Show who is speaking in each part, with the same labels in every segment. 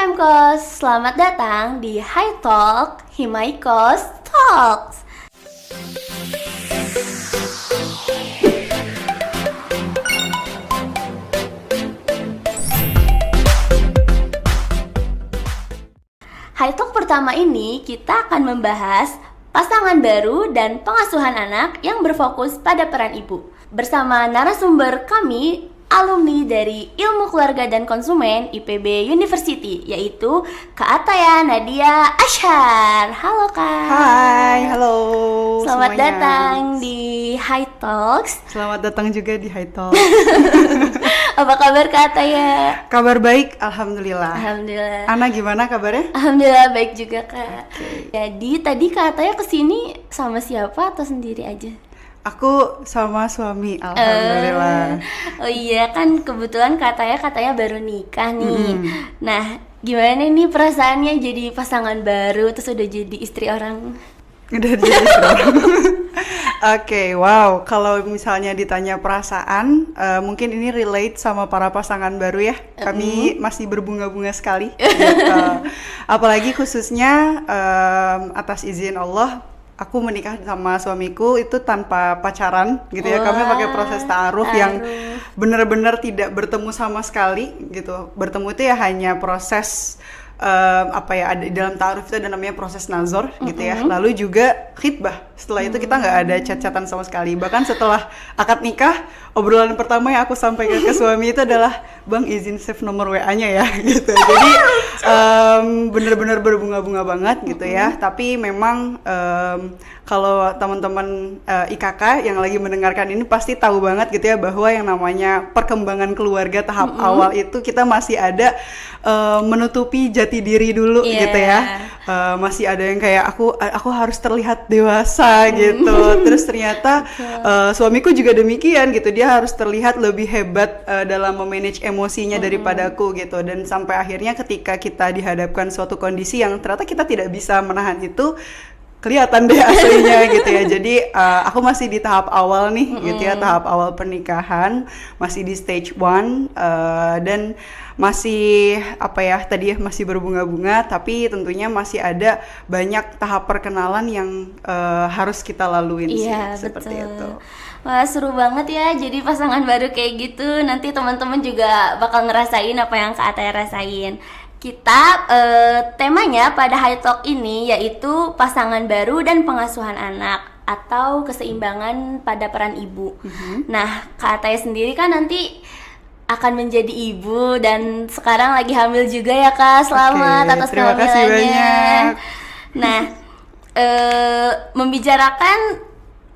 Speaker 1: Himkos, selamat datang di High Talk Himaikos Talks. High Talk pertama ini kita akan membahas pasangan baru dan pengasuhan anak yang berfokus pada peran ibu. Bersama narasumber kami, alumni dari Ilmu Keluarga dan Konsumen IPB University, yaitu Kak Ataya Nadia Ashar. Halo Kak.
Speaker 2: Hai, halo
Speaker 1: Selamat
Speaker 2: semuanya.
Speaker 1: datang di High Talks.
Speaker 2: Selamat datang juga di High Talk.
Speaker 1: Apa kabar Kak Ataya?
Speaker 2: Kabar baik, alhamdulillah.
Speaker 1: Alhamdulillah.
Speaker 2: Ana gimana kabarnya?
Speaker 1: Alhamdulillah baik juga Kak. Jadi tadi Kak Ataya kesini sama siapa atau sendiri aja?
Speaker 2: Aku sama suami, alhamdulillah.
Speaker 1: Oh iya, kan kebetulan katanya baru nikah nih. Nah, gimana nih perasaannya jadi pasangan baru terus udah jadi istri orang?
Speaker 2: Udah jadi orang. Oke, wow. Kalau misalnya ditanya perasaan, mungkin ini relate sama para pasangan baru ya. Kami masih berbunga-bunga sekali. Gitu. Apalagi khususnya atas izin Allah, aku menikah sama suamiku itu tanpa pacaran gitu ya. Kami pakai proses ta'aruf yang benar-benar tidak bertemu sama sekali gitu. Bertemu itu ya hanya proses ada di dalam ta'aruf itu ada namanya proses nazar gitu ya. Lalu juga khitbah. Setelah itu kita nggak ada chat-chatan sama sekali. Bahkan setelah akad nikah, obrolan pertama yang aku sampaikan ke suami itu adalah, "Bang, izin save nomor WA-nya ya." gitu. Jadi bener-bener berbunga-bunga banget gitu ya. Tapi memang kalau teman-teman IKK yang lagi mendengarkan ini pasti tahu banget gitu ya, bahwa yang namanya perkembangan keluarga tahap awal itu kita masih ada menutupi jati diri dulu gitu ya. Masih ada yang kayak aku harus terlihat dewasa gitu. Terus ternyata suamiku juga demikian gitu. Dia harus terlihat lebih hebat dalam memanage emosinya daripada aku gitu. Dan sampai akhirnya ketika kita dihadapkan suatu kondisi yang ternyata kita tidak bisa menahan itu, kelihatan deh aslinya gitu ya. Jadi aku masih di tahap awal nih gitu ya, tahap awal pernikahan, masih di stage 1 dan masih masih berbunga-bunga, tapi tentunya masih ada banyak tahap perkenalan yang harus kita laluin sih, seperti itu.
Speaker 1: Wah, seru banget ya jadi pasangan baru kayak gitu. Nanti teman-teman juga bakal ngerasain apa yang Kak Ataya rasain. Kita temanya pada High Talk ini yaitu pasangan baru dan pengasuhan anak atau keseimbangan pada peran ibu. Nah, Kak Ataya sendiri kan nanti akan menjadi ibu dan sekarang lagi hamil juga ya Kak. Selamat atas
Speaker 2: terima kasih banyak.
Speaker 1: Nah, membicarakan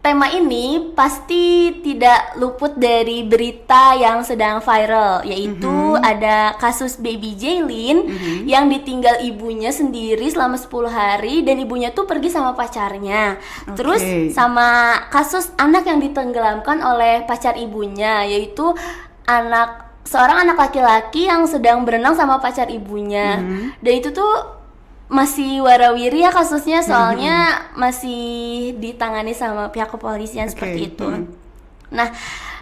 Speaker 1: tema ini pasti tidak luput dari berita yang sedang viral, yaitu ada kasus baby Jaylin yang ditinggal ibunya sendiri selama 10 hari dan ibunya tuh pergi sama pacarnya. Terus sama kasus anak yang ditenggelamkan oleh pacar ibunya, yaitu seorang anak laki-laki yang sedang berenang sama pacar ibunya. Dan itu tuh masih warawiri ya kasusnya, soalnya masih ditangani sama pihak kepolisian seperti itu. Nah,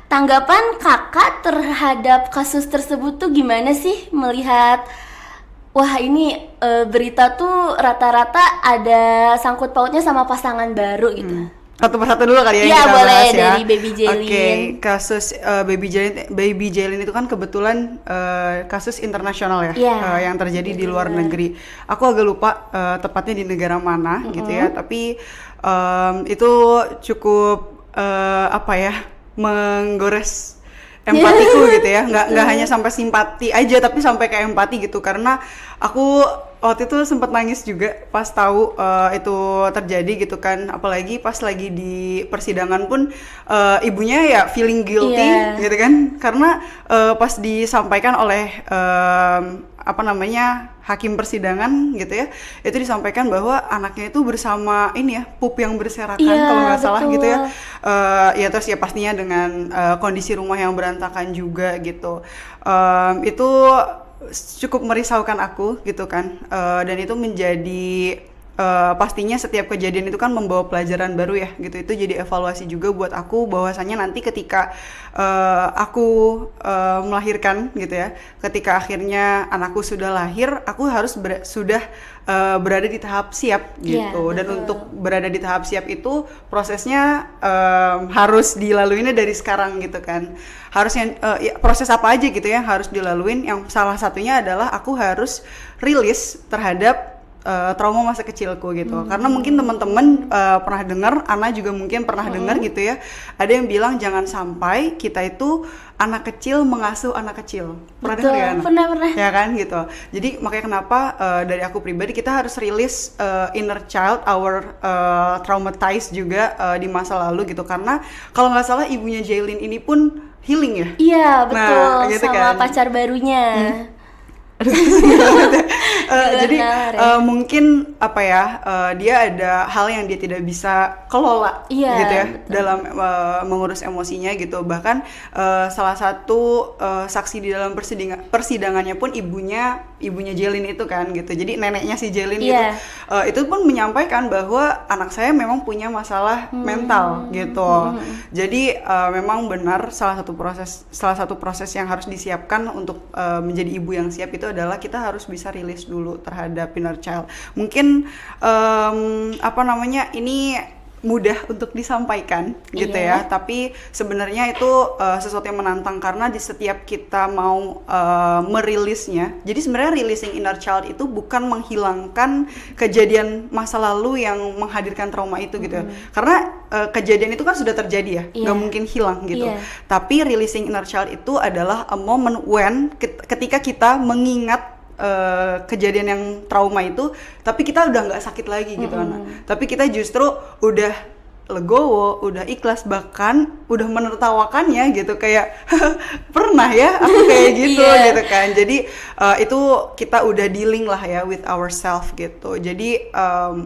Speaker 1: tanggapan kakak terhadap kasus tersebut tuh gimana sih melihat, wah ini berita tuh rata-rata ada sangkut pautnya sama pasangan baru gitu.
Speaker 2: Satu persatu dulu kali ya,
Speaker 1: Iya,
Speaker 2: kita
Speaker 1: boleh
Speaker 2: bahas ya.
Speaker 1: dari baby Jaylin.
Speaker 2: Oke, kasus baby Jaylin itu kan kebetulan kasus internasional ya, yang terjadi di luar negeri. Aku agak lupa tepatnya di negara mana gitu ya, tapi itu cukup menggores empatiku gitu ya. Nggak hanya sampai simpati aja, tapi sampai ke empati gitu, karena aku waktu itu sempat nangis juga pas tahu itu terjadi gitu kan. Apalagi pas lagi di persidangan pun ibunya ya feeling guilty gitu kan, karena pas disampaikan oleh hakim persidangan gitu ya, itu disampaikan bahwa anaknya itu bersama pup yang berserakan kalau nggak salah gitu ya. Terus ya pastinya dengan kondisi rumah yang berantakan juga gitu. Itu cukup merisaukan aku gitu kan, dan itu menjadi pastinya setiap kejadian itu kan membawa pelajaran baru ya gitu. Itu jadi evaluasi juga buat aku bahwasanya nanti ketika aku melahirkan gitu ya, ketika akhirnya anakku sudah lahir, aku harus sudah berada di tahap siap gitu. Dan untuk berada di tahap siap itu prosesnya harus dilaluinya dari sekarang gitu kan. Harusnya ya, proses apa aja gitu ya harus dilaluin. Yang salah satunya adalah aku harus rilis terhadap trauma masa kecilku gitu. Karena mungkin teman-teman pernah dengar, Ana juga mungkin pernah dengar gitu ya. Ada yang bilang jangan sampai kita itu anak kecil mengasuh anak kecil. Pernah dengar ya?
Speaker 1: Pernah.
Speaker 2: Ya kan gitu. Jadi makanya kenapa dari aku pribadi kita harus rilis inner child, our traumatized juga di masa lalu gitu. Karena kalau nggak salah ibunya Jaylin ini pun healing ya.
Speaker 1: Iya betul,
Speaker 2: nah, gitu
Speaker 1: sama
Speaker 2: kan.
Speaker 1: pacar barunya.
Speaker 2: Jadi mungkin apa ya, dia ada hal yang dia tidak bisa kelola gitu ya dalam mengurus emosinya gitu. Bahkan salah satu saksi di dalam persidangannya pun ibunya Jaylin itu kan gitu. Jadi neneknya si Jaylin itu pun menyampaikan bahwa anak saya memang punya masalah mental gitu. Jadi memang benar salah satu proses yang harus disiapkan untuk menjadi ibu yang siap itu adalah kita harus bisa rilis dulu terhadap inner child. Mungkin ini mudah untuk disampaikan gitu ya, tapi sebenarnya itu sesuatu yang menantang karena di setiap kita mau merilisnya. Jadi sebenarnya releasing inner child itu bukan menghilangkan kejadian masa lalu yang menghadirkan trauma itu gitu. Karena kejadian itu kan sudah terjadi ya, nggak mungkin hilang gitu. Tapi releasing inner child itu adalah a moment when ketika kita mengingat kejadian yang trauma itu, tapi kita udah nggak sakit lagi gitu kan. Tapi kita justru udah legowo, udah ikhlas, bahkan udah menertawakannya gitu, kayak pernah ya aku kayak gitu gitu kan. Jadi itu kita udah dealing lah ya with ourselves gitu. Jadi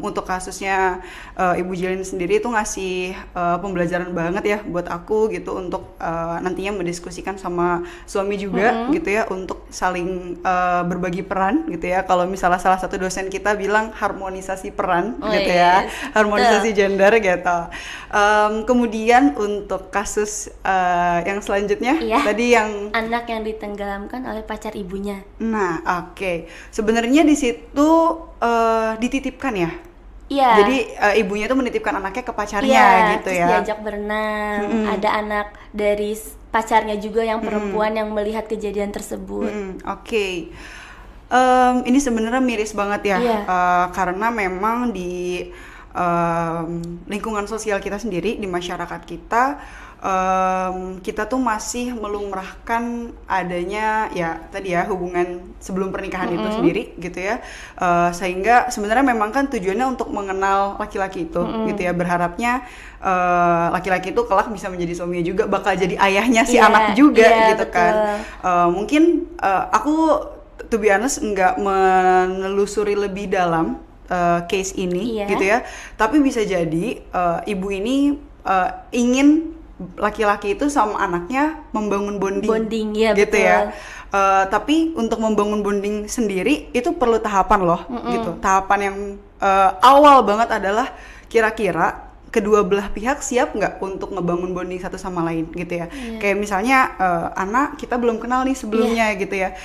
Speaker 2: untuk kasusnya Ibu Jaylin sendiri itu ngasih pembelajaran banget ya buat aku gitu, untuk nantinya mendiskusikan sama suami juga gitu ya, untuk saling berbagi peran gitu ya. Kalau misalnya salah satu dosen kita bilang harmonisasi peran gitu ya, harmonisasi gender gitu. Kemudian untuk kasus yang selanjutnya tadi yang
Speaker 1: anak yang ditenggelamkan oleh pacar ibunya.
Speaker 2: Nah, oke. Sebenarnya di situ dititipkan ya.
Speaker 1: Iya.
Speaker 2: Jadi ibunya tuh menitipkan anaknya ke pacarnya gitu ya.
Speaker 1: Diajak berenang. Ada anak dari pacarnya juga yang perempuan yang melihat kejadian tersebut.
Speaker 2: Oke. Ini sebenarnya miris banget ya, karena memang di lingkungan sosial kita sendiri, di masyarakat kita, kita tuh masih melumrahkan adanya ya tadi ya hubungan sebelum pernikahan itu sendiri gitu ya, sehingga sebenarnya memang kan tujuannya untuk mengenal laki-laki itu gitu ya, berharapnya laki-laki itu kelak bisa menjadi suaminya juga, bakal jadi ayahnya si anak juga gitu kan. Mungkin aku to be honest nggak menelusuri lebih dalam case ini gitu ya, tapi bisa jadi ibu ini ingin laki-laki itu sama anaknya membangun bonding
Speaker 1: ya,
Speaker 2: gitu
Speaker 1: betul.
Speaker 2: Ya. Tapi untuk membangun bonding sendiri itu perlu tahapan loh gitu. Tahapan yang awal banget adalah kira-kira kedua belah pihak siap nggak untuk ngebangun bonding satu sama lain gitu ya. Kayak misalnya anak kita belum kenal nih sebelumnya gitu ya,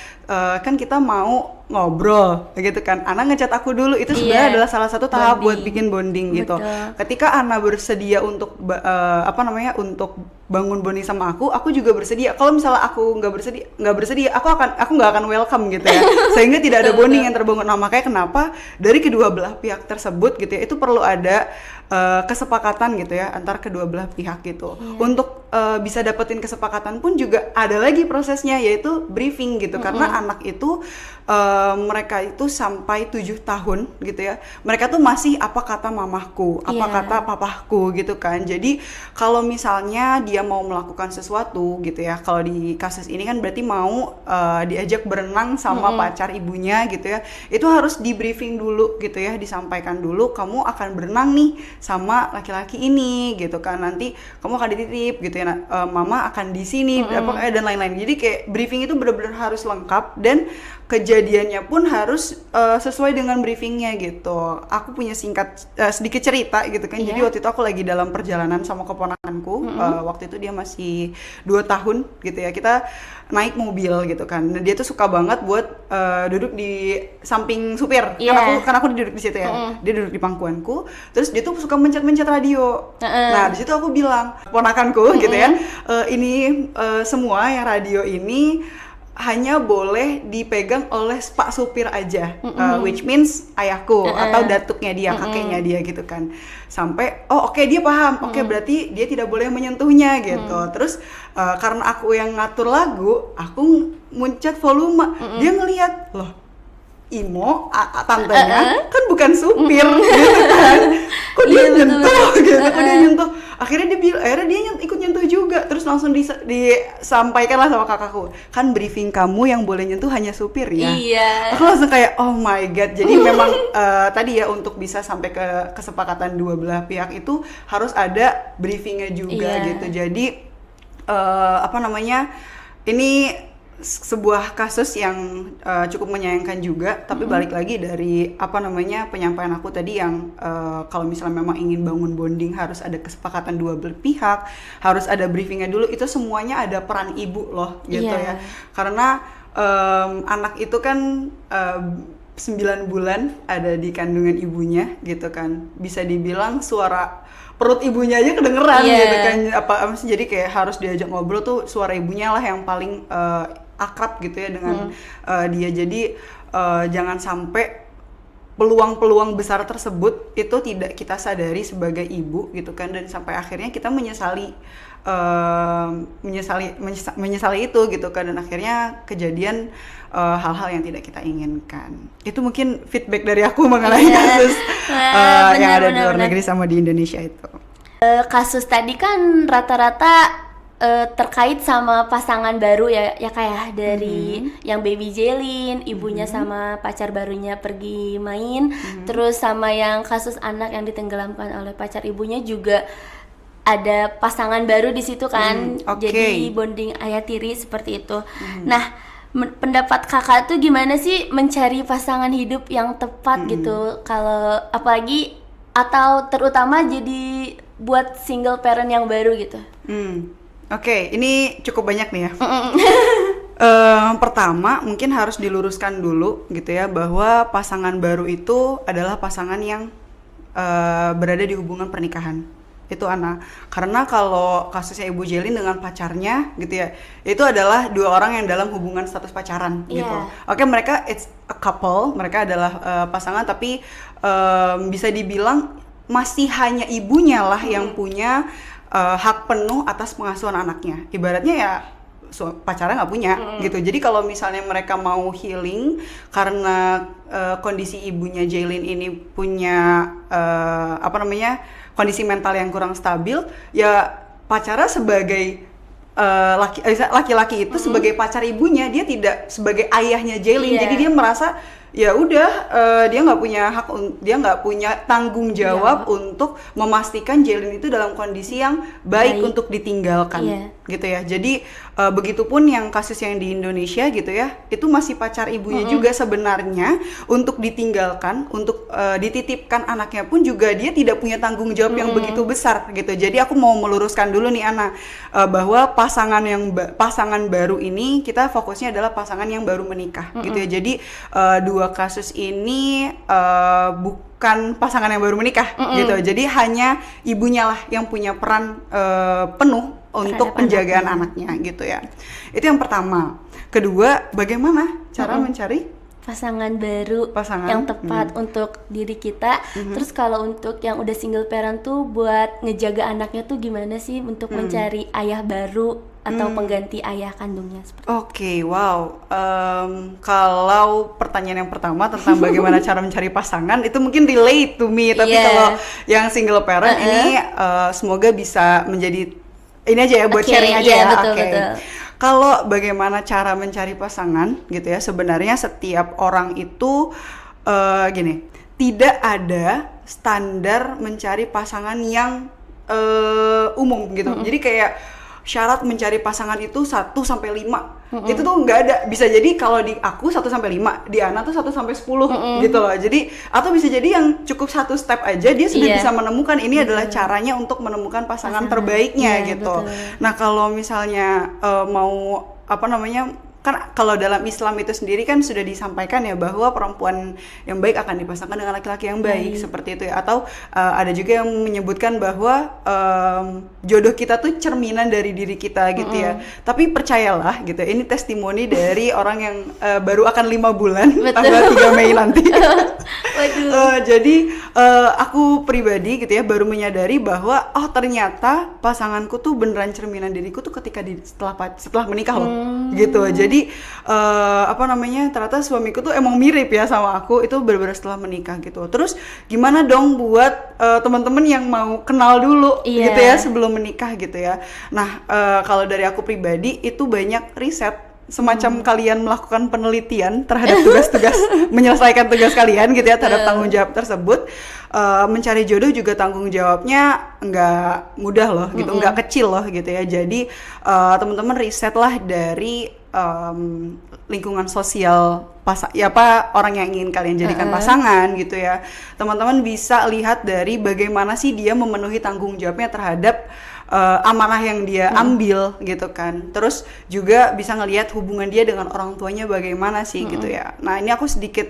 Speaker 2: kan kita mau ngobrol gitu kan, Ana ngechat aku dulu, itu sebenarnya adalah salah satu tahap buat bikin bonding gitu. Ketika Ana bersedia untuk untuk bangun bonding sama aku juga bersedia. Kalau misalnya aku nggak bersedia, aku nggak akan welcome gitu ya, sehingga tidak ada bonding yang terbangun. Nah, makanya kenapa dari kedua belah pihak tersebut gitu ya, itu perlu ada kesepakatan gitu ya antar kedua belah pihak gitu. Untuk bisa dapetin kesepakatan pun juga ada lagi prosesnya, yaitu briefing gitu. Karena anak itu mereka itu sampai 7 tahun gitu ya, mereka tuh masih apa kata mamahku, apa kata papahku gitu kan. Jadi kalau misalnya dia mau melakukan sesuatu gitu ya, kalau di kasus ini kan berarti mau diajak berenang sama pacar ibunya gitu ya, itu harus di briefing dulu gitu ya, disampaikan dulu kamu akan berenang nih sama laki-laki ini gitu kan, nanti kamu akan dititip gitu ya, mama akan di sini dan lain-lain. Jadi kayak briefing itu benar-benar harus lengkap, dan kejadiannya pun harus sesuai dengan briefingnya gitu. Aku punya sedikit cerita gitu kan. Jadi waktu itu aku lagi dalam perjalanan sama keponakanku. Waktu itu dia masih 2 tahun gitu ya. Kita naik mobil gitu kan. Nah, dia tuh suka banget buat duduk di samping supir. Kan aku duduk di situ ya. Dia duduk di pangkuanku. Terus dia tuh suka mencet-mencet radio. Nah, di situ aku bilang, ponakanku gitu ya. Ini semua yang radio ini hanya boleh dipegang oleh pak supir aja, which means ayahku atau datuknya dia, kakeknya dia gitu kan. Sampai oke, dia paham, oke, berarti dia tidak boleh menyentuhnya gitu. Terus karena aku yang ngatur lagu, aku mencet volume, dia ngelihat, loh Imo, tantenya kan bukan supir gitu kan, kok dia nyentuh gitu, kok dia nyentuh. Akhirnya dia ikut nyentuh juga. Terus langsung disampaikan lah sama kakakku, kan briefing kamu yang boleh nyentuh hanya supir ya. Aku langsung kayak oh my god. Jadi memang tadi ya, untuk bisa sampai ke kesepakatan dua belah pihak itu harus ada briefingnya juga gitu. Jadi ini sebuah kasus yang cukup menyayangkan juga, tapi balik lagi dari penyampaian aku tadi yang kalau misalnya memang ingin bangun bonding harus ada kesepakatan dua belah pihak, harus ada briefingnya dulu. Itu semuanya ada peran ibu loh gitu ya, karena anak itu kan 9 bulan ada di kandungan ibunya gitu kan, bisa dibilang suara perut ibunya aja kedengeran gitu kan, jadi kayak harus diajak ngobrol tuh suara ibunya lah yang paling akrab gitu ya dengan dia. Jadi jangan sampai peluang-peluang besar tersebut itu tidak kita sadari sebagai ibu gitu kan, dan sampai akhirnya kita menyesali itu gitu kan, dan akhirnya kejadian hal-hal yang tidak kita inginkan. Itu mungkin feedback dari aku mengenai kasus yang ada di luar negeri sama di Indonesia itu.
Speaker 1: Kasus tadi kan rata-rata terkait sama pasangan baru ya kayak dari yang baby Jaylin, ibunya sama pacar barunya pergi main, terus sama yang kasus anak yang ditenggelamkan oleh pacar ibunya juga ada pasangan baru di situ kan. Jadi bonding ayah tiri seperti itu. Nah, pendapat kakak tuh gimana sih mencari pasangan hidup yang tepat gitu, kalau apalagi atau terutama jadi buat single parent yang baru gitu?
Speaker 2: Oke, ini cukup banyak nih ya. Pertama, mungkin harus diluruskan dulu gitu ya, bahwa pasangan baru itu adalah pasangan yang berada di hubungan pernikahan. Itu karena kalau kasusnya Ibu Jaylin dengan pacarnya gitu ya, itu adalah 2 orang yang dalam hubungan status pacaran gitu. Oke, mereka it's a couple, mereka adalah pasangan, tapi bisa dibilang masih hanya ibunya lah yang punya hak penuh atas pengasuhan anaknya. Ibaratnya ya pacarnya nggak punya gitu. Jadi kalau misalnya mereka mau healing karena kondisi ibunya Jaylin ini punya kondisi mental yang kurang stabil, ya pacarnya sebagai laki-laki itu sebagai pacar ibunya, dia tidak sebagai ayahnya Jaylin. Jadi dia merasa ya udah dia nggak punya hak, dia nggak punya tanggung jawab untuk memastikan Jaylin itu dalam kondisi yang baik untuk ditinggalkan gitu ya. Jadi begitupun yang kasus yang di Indonesia gitu ya, itu masih pacar ibunya juga sebenarnya untuk ditinggalkan, untuk dititipkan anaknya pun juga dia tidak punya tanggung jawab yang begitu besar gitu. Jadi aku mau meluruskan dulu nih Ana, bahwa pasangan baru ini kita fokusnya adalah pasangan yang baru menikah gitu ya. Jadi 2 kasus ini bukan pasangan yang baru menikah gitu. Jadi hanya ibunya lah yang punya peran penuh untuk penjagaan anaknya gitu ya. Itu yang pertama. Kedua, bagaimana cara mencari
Speaker 1: pasangan baru yang tepat untuk diri kita. Terus kalau untuk yang udah single parent tuh buat ngejaga anaknya tuh gimana sih untuk mencari ayah baru atau pengganti ayah kandungnya seperti itu?
Speaker 2: Oke, wow. Kalau pertanyaan yang pertama tentang bagaimana cara mencari pasangan itu mungkin relate to me, tapi kalau yang single parent ini semoga bisa menjadi ini aja ya buat sharing aja ya.
Speaker 1: Betul.
Speaker 2: Kalau bagaimana cara mencari pasangan gitu ya, sebenarnya setiap orang itu gini, tidak ada standar mencari pasangan yang umum gitu. Jadi kayak syarat mencari pasangan itu 1-5. Itu tuh nggak ada. Bisa jadi kalau di aku 1-5, di Ana tuh 1-10 gitu loh. Jadi atau bisa jadi yang cukup 1 step aja dia sudah bisa menemukan ini adalah caranya untuk menemukan pasangan terbaiknya gitu. Nah, kalau misalnya mau apa namanya, kan kalau dalam Islam itu sendiri kan sudah disampaikan ya bahwa perempuan yang baik akan dipasangkan dengan laki-laki yang baik, seperti itu ya. Atau ada juga yang menyebutkan bahwa jodoh kita tuh cerminan dari diri kita gitu ya. Tapi percayalah gitu, ini testimoni dari orang yang baru akan 5 bulan tanggal 3 Mei nanti. Jadi aku pribadi gitu ya baru menyadari bahwa oh ternyata pasanganku tuh beneran cerminan diriku tuh ketika setelah menikah loh gitu. Jadi apa namanya, ternyata suamiku tuh emang mirip ya sama aku itu bener-bener setelah menikah gitu. Terus gimana dong buat teman-teman yang mau kenal dulu gitu ya sebelum menikah gitu ya. Nah kalau dari aku pribadi itu banyak riset, semacam kalian melakukan penelitian terhadap tugas-tugas menyelesaikan tugas kalian gitu ya terhadap tanggung jawab tersebut. Mencari jodoh juga tanggung jawabnya nggak mudah loh gitu, nggak kecil loh gitu ya. Jadi teman-teman riset lah dari lingkungan sosial orang yang ingin kalian jadikan pasangan gitu ya. Teman-teman bisa lihat dari bagaimana sih dia memenuhi tanggung jawabnya terhadap amanah yang dia ambil gitu kan. Terus juga bisa ngelihat hubungan dia dengan orang tuanya bagaimana sih gitu ya. Nah ini aku sedikit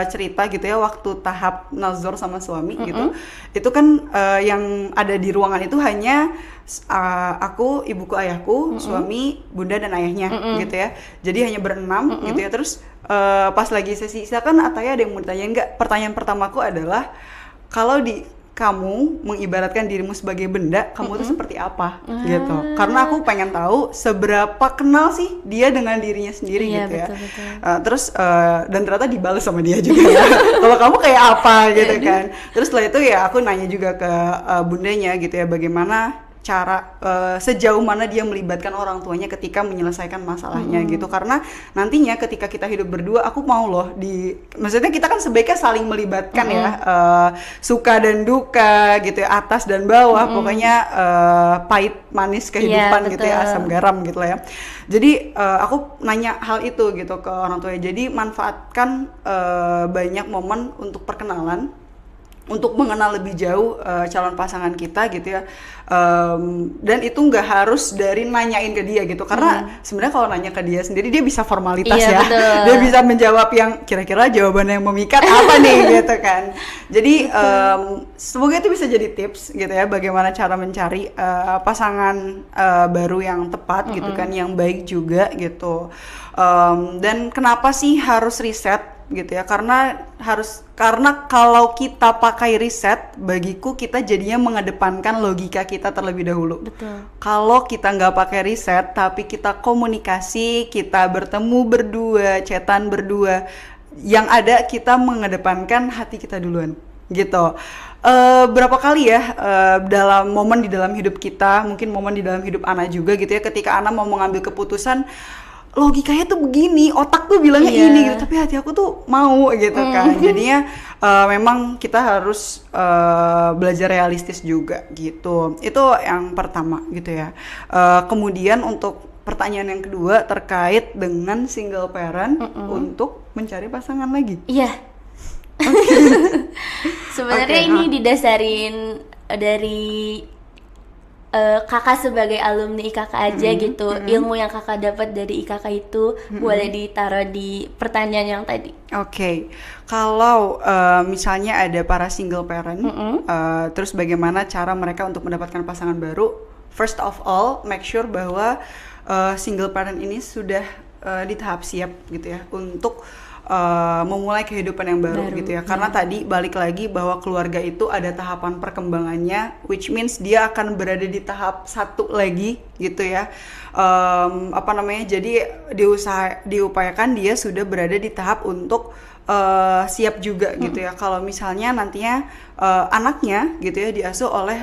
Speaker 2: cerita gitu ya, waktu tahap nazar sama suami gitu. Itu kan yang ada di ruangan itu hanya aku, ibuku, ayahku, suami, bunda dan ayahnya gitu ya. Jadi hanya berenam gitu ya. Terus pas lagi sesi isya kan Ataya ada yang mau ditanya enggak. Pertanyaan pertamaku adalah kalau kamu mengibaratkan dirimu sebagai benda, kamu tuh seperti apa gitu. Karena aku pengen tahu seberapa kenal sih dia dengan dirinya sendiri gitu ya. Terus dan ternyata dibalas sama dia juga ya. Kalau kamu kayak apa gitu kan. Terus setelah itu ya aku nanya juga ke bundanya gitu ya, bagaimana cara sejauh mana dia melibatkan orang tuanya ketika menyelesaikan masalahnya gitu. Karena nantinya ketika kita hidup berdua, aku mau loh maksudnya kita kan sebaiknya saling melibatkan ya, suka dan duka gitu ya, atas dan bawah, pokoknya pahit manis kehidupan gitu ya, asam garam gitu lah ya. Jadi aku nanya hal itu gitu ke orang tuanya. Jadi manfaatkan banyak momen untuk perkenalan, untuk mengenal lebih jauh calon pasangan kita gitu ya. Dan itu nggak harus dari nanyain ke dia gitu, karena sebenarnya kalau nanya ke dia sendiri dia bisa formalitas ya, dia bisa menjawab yang kira-kira jawaban yang memikat apa nih gitu kan. Jadi semoga itu bisa jadi tips gitu ya, bagaimana cara mencari pasangan baru yang tepat gitu kan, yang baik juga gitu. Dan kenapa sih harus riset gitu ya, karena kalau kita pakai riset, bagiku kita jadinya mengedepankan logika kita terlebih dahulu. Kalau kita nggak pakai riset tapi kita komunikasi, kita bertemu berdua, chatan berdua, yang ada kita mengedepankan hati kita duluan gitu. Berapa kali ya dalam momen di dalam hidup kita, mungkin momen di dalam hidup Ana juga gitu ya, ketika Ana mau mengambil keputusan, logikanya tuh begini, otak tuh bilangnya ini gitu, tapi hati aku tuh mau gitu kan. Jadinya memang kita harus belajar realistis juga gitu. Itu yang pertama gitu ya. Kemudian untuk pertanyaan yang kedua terkait dengan single parent untuk mencari pasangan lagi.
Speaker 1: Iya. Sebenarnya ini didasarin dari kakak sebagai alumni IKK aja gitu. Ilmu yang kakak dapat dari IKK itu boleh ditaruh di pertanyaan yang tadi.
Speaker 2: Oke. Kalau misalnya ada para single parent, terus bagaimana cara mereka untuk mendapatkan pasangan baru? First of all, make sure bahwa single parent ini sudah di tahap siap gitu ya untuk memulai kehidupan yang baru gitu ya. Karena tadi balik lagi bahwa keluarga itu ada tahapan perkembangannya, which means dia akan berada di tahap satu lagi gitu ya. Jadi diupayakan dia sudah berada di tahap untuk siap juga gitu ya. Kalau misalnya nantinya anaknya gitu ya diasuh oleh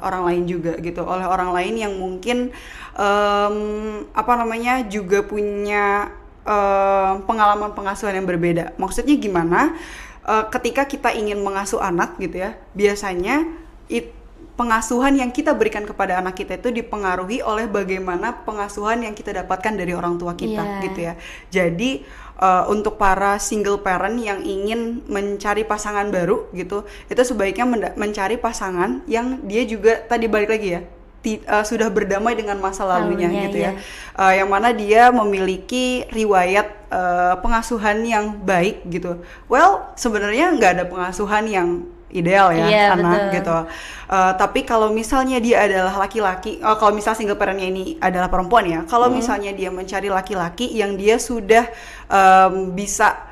Speaker 2: orang lain juga gitu, oleh orang lain yang mungkin juga punya pengalaman pengasuhan yang berbeda. Maksudnya gimana? Ketika kita ingin mengasuh anak gitu ya, biasanya pengasuhan yang kita berikan kepada anak kita itu dipengaruhi oleh bagaimana pengasuhan yang kita dapatkan dari orang tua kita gitu ya. Jadi untuk para single parent yang ingin mencari pasangan baru gitu, itu sebaiknya mencari pasangan yang dia juga tadi balik lagi ya, sudah berdamai dengan masa lalunya gitu ya. Yang mana dia memiliki riwayat pengasuhan yang baik gitu. Well, sebenarnya nggak ada pengasuhan yang ideal ya anak betul. Gitu. Tapi kalau misalnya dia adalah laki-laki, kalau misalnya single parentnya ini adalah perempuan ya, kalau misalnya dia mencari laki-laki yang dia sudah bisa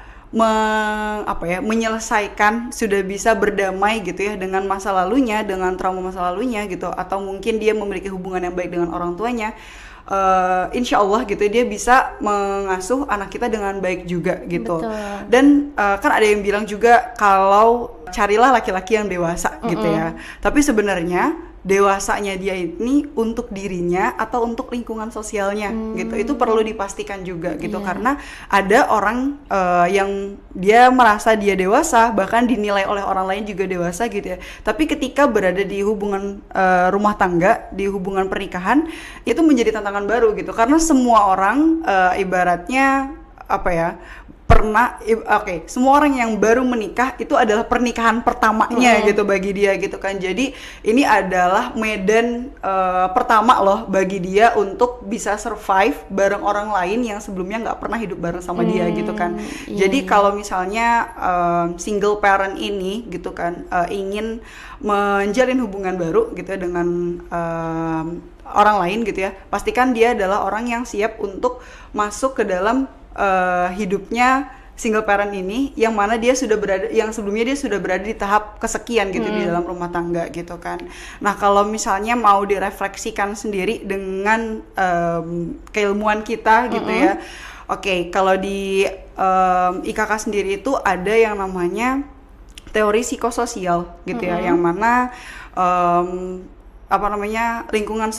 Speaker 2: menyelesaikan, sudah bisa berdamai gitu ya dengan masa lalunya, dengan trauma masa lalunya gitu, atau mungkin dia memiliki hubungan yang baik dengan orang tuanya, insya Allah gitu dia bisa mengasuh anak kita dengan baik juga gitu. Betul. Dan kan ada yang bilang juga kalau carilah laki-laki yang dewasa gitu ya. Tapi sebenarnya dewasanya dia ini untuk dirinya atau untuk lingkungan sosialnya gitu. Itu perlu dipastikan juga gitu, karena ada orang yang dia merasa dia dewasa, bahkan dinilai oleh orang lain juga dewasa gitu ya. Tapi ketika berada di hubungan rumah tangga, di hubungan pernikahan, itu menjadi tantangan baru gitu. Karena semua orang ibaratnya semua orang yang baru menikah itu adalah pernikahan pertamanya gitu bagi dia gitu kan. Jadi ini adalah medan pertama loh bagi dia untuk bisa survive bareng orang lain yang sebelumnya nggak pernah hidup bareng sama dia gitu kan. Jadi kalau misalnya single parent ini gitu kan ingin menjalin hubungan baru gitu ya dengan orang lain gitu ya, pastikan dia adalah orang yang siap untuk masuk ke dalam hidupnya single parent ini, yang mana dia sudah berada, yang sebelumnya dia sudah berada di tahap kesekian gitu di dalam rumah tangga gitu kan. Nah kalau misalnya mau direfleksikan sendiri dengan keilmuan kita gitu ya, kalau di IKK sendiri itu ada yang namanya teori psikososial gitu ya, yang mana lingkungan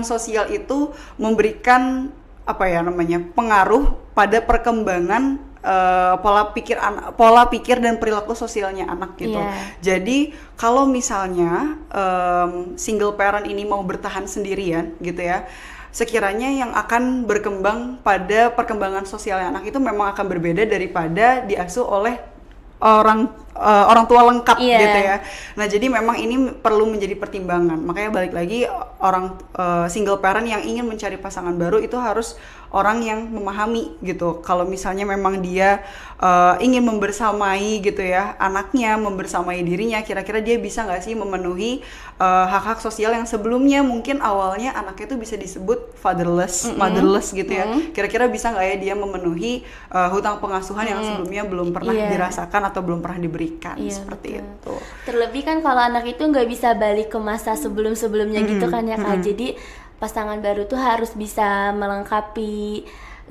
Speaker 2: sosial itu memberikan pengaruh pada perkembangan pola pikir dan perilaku sosialnya anak gitu. Jadi kalau misalnya single parent ini mau bertahan sendirian gitu ya, sekiranya yang akan berkembang pada perkembangan sosialnya anak itu memang akan berbeda daripada diasuh oleh orang tua lengkap gitu ya. Nah jadi memang ini perlu menjadi pertimbangan. Makanya balik lagi, orang single parent yang ingin mencari pasangan baru itu harus orang yang memahami gitu. Kalau misalnya memang dia ingin membersamai gitu ya anaknya, membersamai dirinya, kira-kira dia bisa nggak sih memenuhi hak-hak sosial yang sebelumnya mungkin awalnya anaknya itu bisa disebut fatherless, motherless gitu ya. Kira-kira bisa nggak ya dia memenuhi hutang pengasuhan yang sebelumnya belum pernah dirasakan atau belum pernah diberikan, seperti itu.
Speaker 1: Terlebih kan kalau anak itu nggak bisa balik ke masa sebelum-sebelumnya gitu kan ya Kak. Jadi pasangan baru tuh harus bisa melengkapi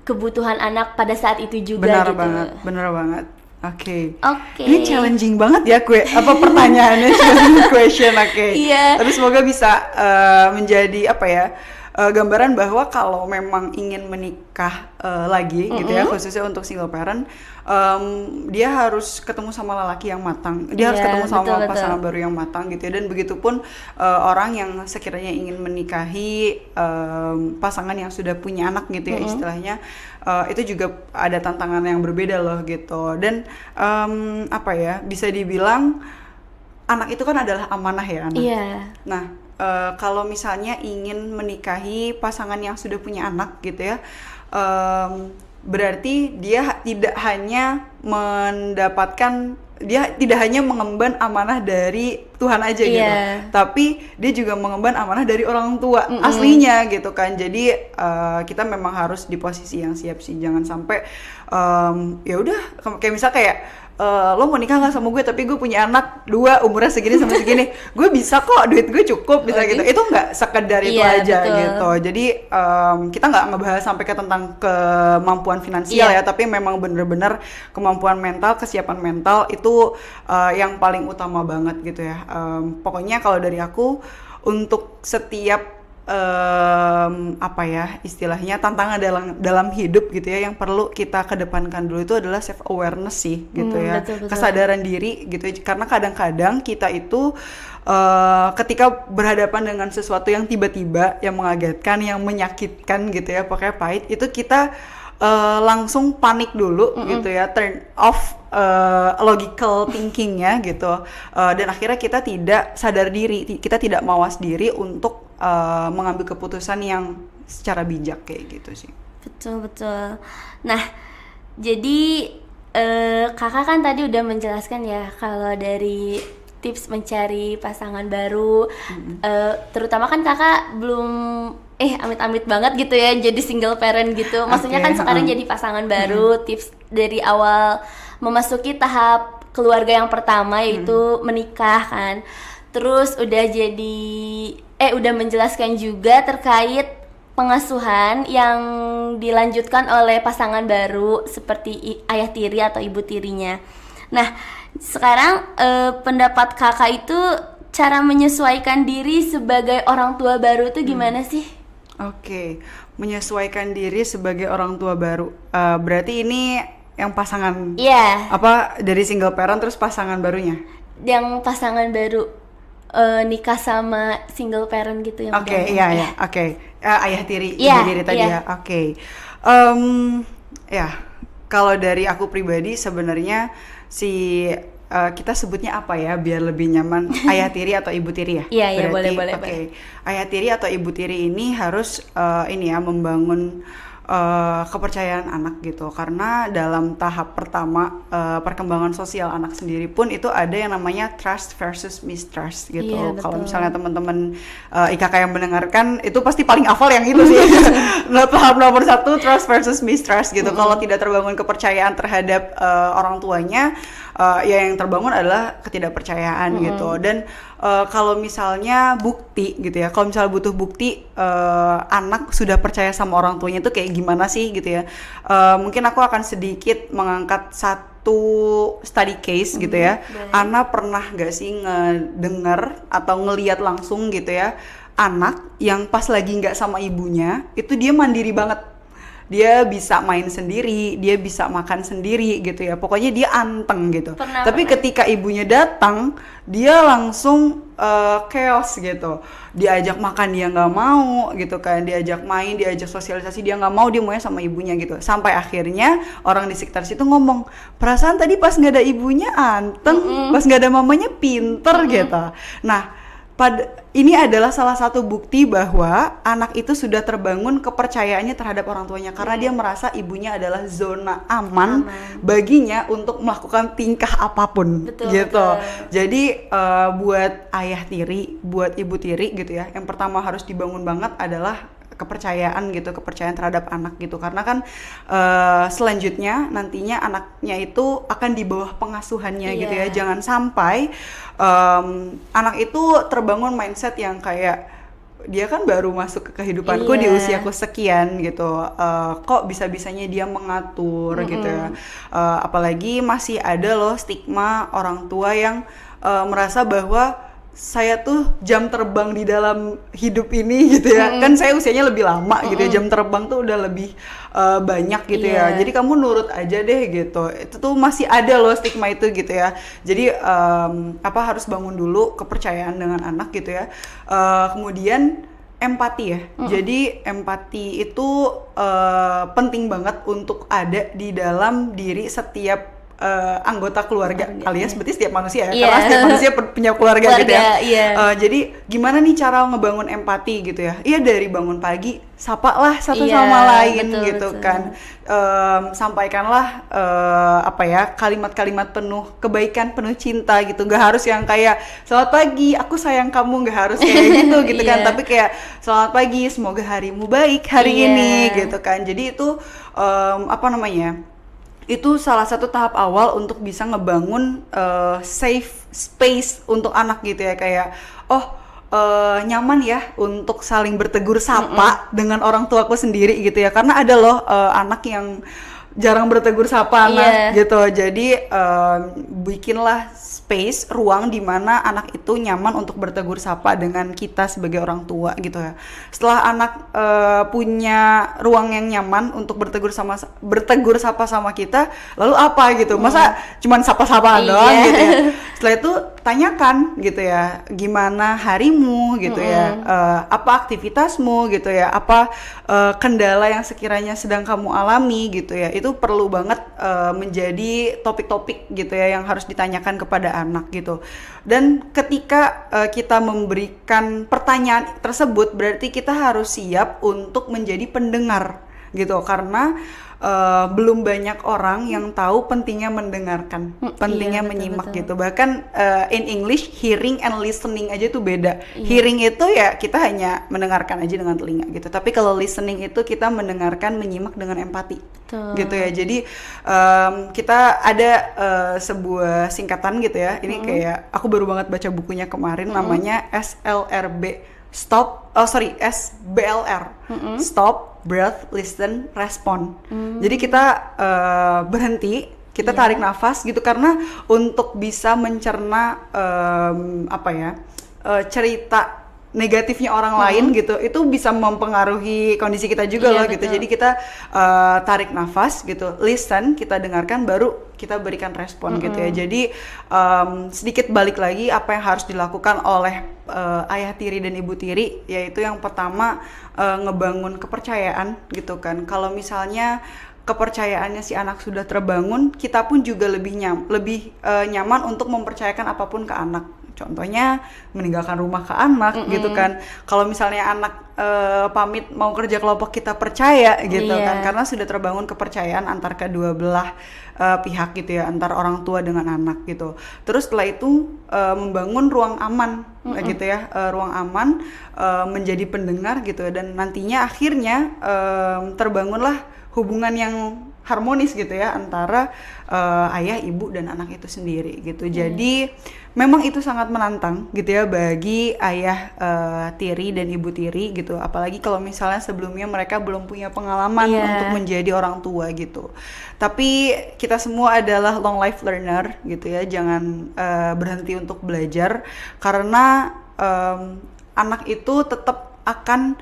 Speaker 1: kebutuhan anak pada saat itu juga gitu.
Speaker 2: Bener banget. Oke. Ini challenging banget ya pertanyaannya, challenging question. Tapi semoga bisa menjadi gambaran bahwa kalau memang ingin menikah lagi gitu ya, khususnya untuk single parent, dia harus ketemu sama lelaki yang matang, dia harus ketemu sama pasangan baru yang matang gitu ya. Dan begitupun orang yang sekiranya ingin menikahi pasangan yang sudah punya anak gitu ya, istilahnya itu juga ada tantangan yang berbeda loh gitu. Dan bisa dibilang anak itu kan adalah amanah ya anak. Nah kalau misalnya ingin menikahi pasangan yang sudah punya anak gitu ya, berarti dia tidak hanya mengemban amanah dari Tuhan aja gitu, tapi dia juga mengemban amanah dari orang tua aslinya gitu kan. Jadi kita memang harus di posisi yang siap sih, jangan sampai ya udah kayak misal lo mau nikah nggak sama gue tapi gue punya anak 2 umurnya segini sama segini, gue bisa kok, duit gue cukup, bisa gitu. Itu nggak sekedar itu aja gitu. Jadi kita nggak ngebahas sampai ke tentang kemampuan finansial ya, tapi memang bener-bener kemampuan mental, kesiapan mental itu yang paling utama banget gitu ya. Pokoknya kalau dari aku, untuk setiap apa ya istilahnya tantangan dalam hidup gitu ya, yang perlu kita kedepankan dulu itu adalah self awareness sih gitu ya,
Speaker 1: betul.
Speaker 2: kesadaran diri gitu, karena kadang-kadang kita itu ketika berhadapan dengan sesuatu yang tiba-tiba, yang mengagetkan, yang menyakitkan gitu ya, pokoknya pahit, itu kita langsung panik dulu gitu ya, turn off logical thinkingnya gitu, dan akhirnya kita tidak sadar diri, kita tidak mawas diri untuk mengambil keputusan yang secara bijak kayak gitu sih.
Speaker 1: Betul. Nah, jadi kakak kan tadi udah menjelaskan ya kalau dari tips mencari pasangan baru, terutama kan kakak belum amit-amit banget gitu ya jadi single parent gitu. Maksudnya kan sekarang jadi pasangan baru, tips dari awal memasuki tahap keluarga yang pertama yaitu menikah kan. Terus udah menjelaskan juga terkait pengasuhan yang dilanjutkan oleh pasangan baru seperti ayah tiri atau ibu tirinya. Nah, sekarang pendapat kakak itu cara menyesuaikan diri sebagai orang tua baru itu gimana sih?
Speaker 2: Oke, menyesuaikan diri sebagai orang tua baru. Berarti ini yang pasangan, apa dari single parent terus pasangan barunya?
Speaker 1: Yang pasangan baru nikah sama single parent gitu yang
Speaker 2: Oke, iya. Oke. Ayah tiri, ibu
Speaker 1: Iya,
Speaker 2: tiri tadi
Speaker 1: iya.
Speaker 2: ya. Oke. Ya, kalau dari aku pribadi sebenarnya kita sebutnya apa ya biar lebih nyaman, ayah tiri atau ibu tiri ya?
Speaker 1: Iya,
Speaker 2: Berarti,
Speaker 1: boleh.
Speaker 2: Oke. Ayah tiri atau ibu tiri ini harus membangun kepercayaan anak gitu, karena dalam tahap pertama perkembangan sosial anak sendiri pun itu ada yang namanya trust versus mistrust gitu.
Speaker 1: Iya,
Speaker 2: Kalau
Speaker 1: betul.
Speaker 2: misalnya teman-teman IKK yang mendengarkan itu pasti paling hafal yang itu sih. Tahap nomor 1 trust versus mistrust gitu. Kalau tidak terbangun kepercayaan terhadap orang tuanya, ya yang terbangun adalah ketidakpercayaan gitu. Dan kalau misalnya bukti gitu ya, kalau misalnya butuh bukti anak sudah percaya sama orang tuanya itu kayak gimana sih gitu ya, mungkin aku akan sedikit mengangkat satu study case gitu ya. Ana pernah gak sih ngedenger atau ngelihat langsung gitu ya, anak yang pas lagi nggak sama ibunya itu dia mandiri banget, dia bisa main sendiri, dia bisa makan sendiri gitu ya, pokoknya dia anteng gitu. Tapi ketika ibunya datang, dia langsung chaos gitu, diajak makan dia nggak mau gitu kan, diajak main, diajak sosialisasi dia nggak mau, dia maunya sama ibunya gitu. Sampai akhirnya orang di sekitar situ ngomong, perasaan tadi pas nggak ada ibunya anteng, pas nggak ada mamanya pinter gitu. Nah, ini adalah salah satu bukti bahwa anak itu sudah terbangun kepercayaannya terhadap orang tuanya, karena dia merasa ibunya adalah zona aman baginya untuk melakukan tingkah apapun. Betul. Jadi buat ayah tiri, buat ibu tiri gitu ya, yang pertama harus dibangun banget adalah kepercayaan gitu, kepercayaan terhadap anak gitu, karena kan selanjutnya nantinya anaknya itu akan di bawah pengasuhannya gitu ya. Jangan sampai anak itu terbangun mindset yang kayak dia kan baru masuk ke kehidupanku di usiaku sekian gitu, kok bisa-bisanya dia mengatur gitu ya. Apalagi masih ada loh stigma orang tua yang merasa bahwa saya tuh jam terbang di dalam hidup ini gitu ya. Kan saya usianya lebih lama gitu ya, jam terbang tuh udah lebih banyak gitu ya. Jadi kamu nurut aja deh gitu. Itu tuh masih ada loh stigma itu gitu ya. Jadi harus bangun dulu kepercayaan dengan anak gitu ya. Kemudian empati ya. Jadi empati itu penting banget untuk ada di dalam diri setiap anggota keluarga, alias berarti setiap manusia ya, karena setiap manusia punya keluarga gitu ya. Jadi gimana nih cara ngebangun empati gitu ya? Iya, dari bangun pagi sapa lah satu sama lain gitu kan. Sampaikanlah kalimat-kalimat penuh kebaikan, penuh cinta gitu. Gak harus yang kayak selamat pagi, aku sayang kamu, gak harus kayak gitu kan. Tapi kayak selamat pagi, semoga harimu baik hari ini gitu kan. Jadi itu itu salah satu tahap awal untuk bisa ngebangun safe space untuk anak gitu ya, kayak nyaman ya untuk saling bertegur sapa dengan orang tuaku sendiri gitu ya. Karena ada loh anak yang jarang bertegur sapa anak
Speaker 1: Iya.
Speaker 2: gitu. Jadi bikinlah space, ruang di mana anak itu nyaman untuk bertegur sapa dengan kita sebagai orang tua gitu ya. Setelah anak punya ruang yang nyaman untuk bertegur sapa sama kita, lalu apa gitu? Masa cuman sapa-sapaan doang gitu ya. Setelah itu tanyakan gitu ya, gimana harimu gitu ya, apa aktivitasmu gitu ya, apa kendala yang sekiranya sedang kamu alami gitu ya. Itu perlu banget menjadi topik-topik gitu ya yang harus ditanyakan kepada anak gitu. Dan ketika kita memberikan pertanyaan tersebut, berarti kita harus siap untuk menjadi pendengar gitu, karena belum banyak orang yang tahu pentingnya mendengarkan, pentingnya menyimak gitu. Bahkan in English, hearing and listening aja tuh beda. Hearing itu ya kita hanya mendengarkan aja dengan telinga gitu. Tapi kalau listening itu kita mendengarkan, menyimak dengan empati.
Speaker 1: Betul.
Speaker 2: Gitu ya. Jadi kita ada sebuah singkatan gitu ya. Ini kayak aku baru banget baca bukunya kemarin, namanya SLRB. SBLR. Stop, breath, listen, respond. Jadi kita berhenti, kita tarik nafas gitu, karena untuk bisa mencerna cerita negatifnya orang lain gitu, itu bisa mempengaruhi kondisi kita juga loh gitu. Jadi kita tarik nafas gitu, listen, kita dengarkan, baru kita berikan respon gitu ya. Jadi sedikit balik lagi apa yang harus dilakukan oleh ayah tiri dan ibu tiri, yaitu yang pertama ngebangun kepercayaan gitu kan. Kalau misalnya kepercayaannya si anak sudah terbangun, kita pun juga lebih nyaman untuk mempercayakan apapun ke anak. Contohnya meninggalkan rumah ke anak gitu kan. Kalau misalnya anak pamit mau kerja kelompok, kita percaya gitu kan, karena sudah terbangun kepercayaan antar kedua belah pihak gitu ya, antar orang tua dengan anak gitu. Terus setelah itu membangun ruang aman gitu ya, ruang aman, menjadi pendengar gitu, dan nantinya akhirnya terbangunlah hubungan yang harmonis gitu ya antara ayah, ibu, dan anak itu sendiri gitu. Jadi memang itu sangat menantang gitu ya bagi ayah tiri dan ibu tiri gitu, apalagi kalau misalnya sebelumnya mereka belum punya pengalaman untuk menjadi orang tua gitu. Tapi kita semua adalah long life learner gitu ya, jangan berhenti untuk belajar, karena anak itu tetap akan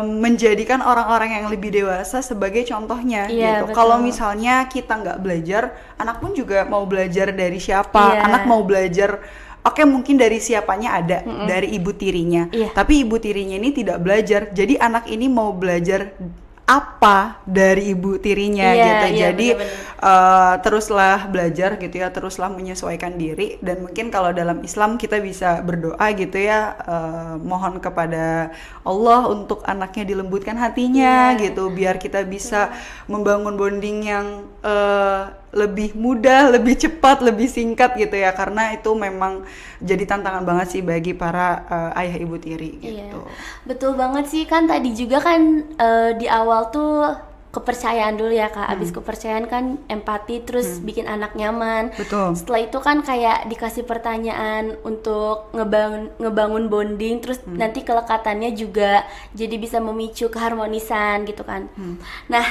Speaker 2: menjadikan orang-orang yang lebih dewasa sebagai contohnya gitu. Kalau misalnya kita nggak belajar, anak pun juga mau belajar dari siapa? Anak mau belajar, oke, mungkin dari siapanya ada, dari ibu tirinya. Tapi ibu tirinya ini tidak belajar, jadi anak ini mau belajar apa dari ibu tirinya gitu. Jadi teruslah belajar gitu ya, teruslah menyesuaikan diri. Dan mungkin kalau dalam Islam kita bisa berdoa gitu ya, mohon kepada Allah untuk anaknya dilembutkan hatinya gitu, biar kita bisa membangun bonding yang lebih mudah, lebih cepat, lebih singkat gitu ya, karena itu memang jadi tantangan banget sih bagi para ayah ibu tiri gitu.
Speaker 1: Betul banget sih, kan tadi juga kan di awal tuh kepercayaan dulu ya Kak. Abis kepercayaan kan empati, terus bikin anak nyaman.
Speaker 2: Betul.
Speaker 1: Setelah itu kan kayak dikasih pertanyaan untuk ngebangun bonding, terus nanti kelekatannya juga jadi bisa memicu keharmonisan gitu kan. Nah,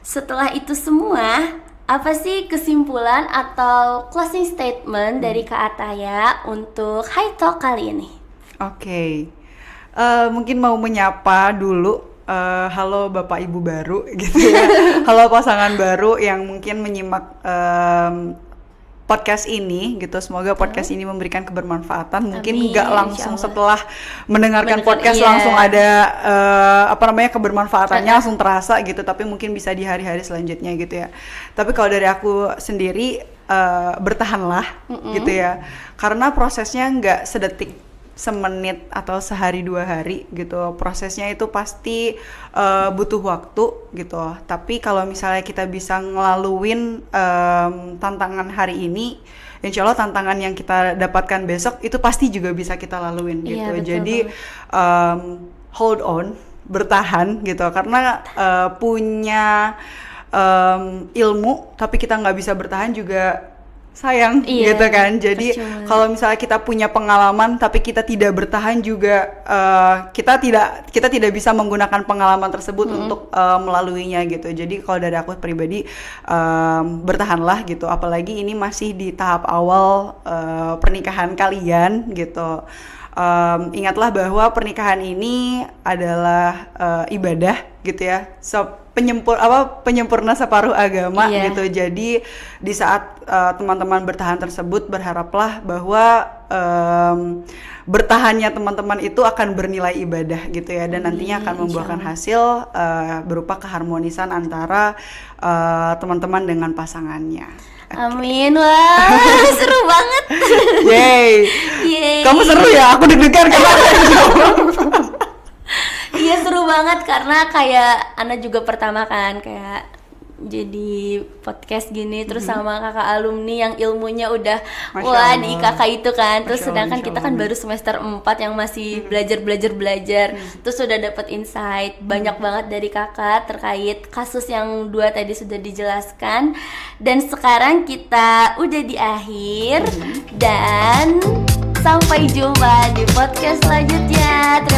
Speaker 1: setelah itu semua, apa sih kesimpulan atau closing statement dari Kak Ataya untuk High Talk kali ini?
Speaker 2: Oke. Mungkin mau menyapa dulu. Halo Bapak Ibu baru gitu ya. Halo pasangan baru yang mungkin menyimak podcast ini gitu. Semoga podcast ini memberikan kebermanfaatan. Mungkin nggak langsung setelah mendengarkan podcast langsung ada kebermanfaatannya langsung terasa gitu, tapi mungkin bisa di hari-hari selanjutnya gitu ya. Tapi kalau dari aku sendiri, bertahanlah gitu ya, karena prosesnya nggak sedetik, semenit, atau sehari 2 hari gitu. Prosesnya itu pasti butuh waktu gitu. Tapi kalau misalnya kita bisa ngelaluin tantangan hari ini, insya Allah tantangan yang kita dapatkan besok itu pasti juga bisa kita laluin gitu. Jadi hold on, bertahan gitu, karena punya ilmu tapi kita nggak bisa bertahan juga sayang
Speaker 1: Iya,
Speaker 2: gitu kan. Jadi
Speaker 1: percuma.
Speaker 2: kalau misalnya kita punya pengalaman tapi kita tidak bertahan juga, kita tidak bisa menggunakan pengalaman tersebut untuk melaluinya gitu. Jadi kalau dari aku pribadi, bertahanlah gitu, apalagi ini masih di tahap awal pernikahan kalian gitu. Ingatlah bahwa pernikahan ini adalah ibadah gitu ya, penyempurna separuh agama
Speaker 1: Iya.
Speaker 2: gitu. Jadi di saat teman-teman bertahan tersebut, berharaplah bahwa bertahannya teman-teman itu akan bernilai ibadah gitu ya, dan nantinya akan membuahkan hasil berupa keharmonisan antara teman-teman dengan pasangannya.
Speaker 1: Amin. Wah, seru banget.
Speaker 2: Yeay.
Speaker 1: Yeay.
Speaker 2: Kamu seru ya, aku deg-degan karena
Speaker 1: Iya, seru banget karena kayak Ana juga pertama kan kayak jadi podcast gini terus sama kakak alumni yang ilmunya udah
Speaker 2: Masya
Speaker 1: wah
Speaker 2: Allah.
Speaker 1: di IKK itu kan, terus
Speaker 2: Masya Allah,
Speaker 1: sedangkan
Speaker 2: Masya
Speaker 1: kita kan
Speaker 2: Allah.
Speaker 1: baru semester 4 yang masih belajar terus sudah dapat insight banyak banget dari kakak terkait kasus yang 2 tadi sudah dijelaskan, dan sekarang kita udah di akhir dan sampai jumpa di podcast selanjutnya. Terima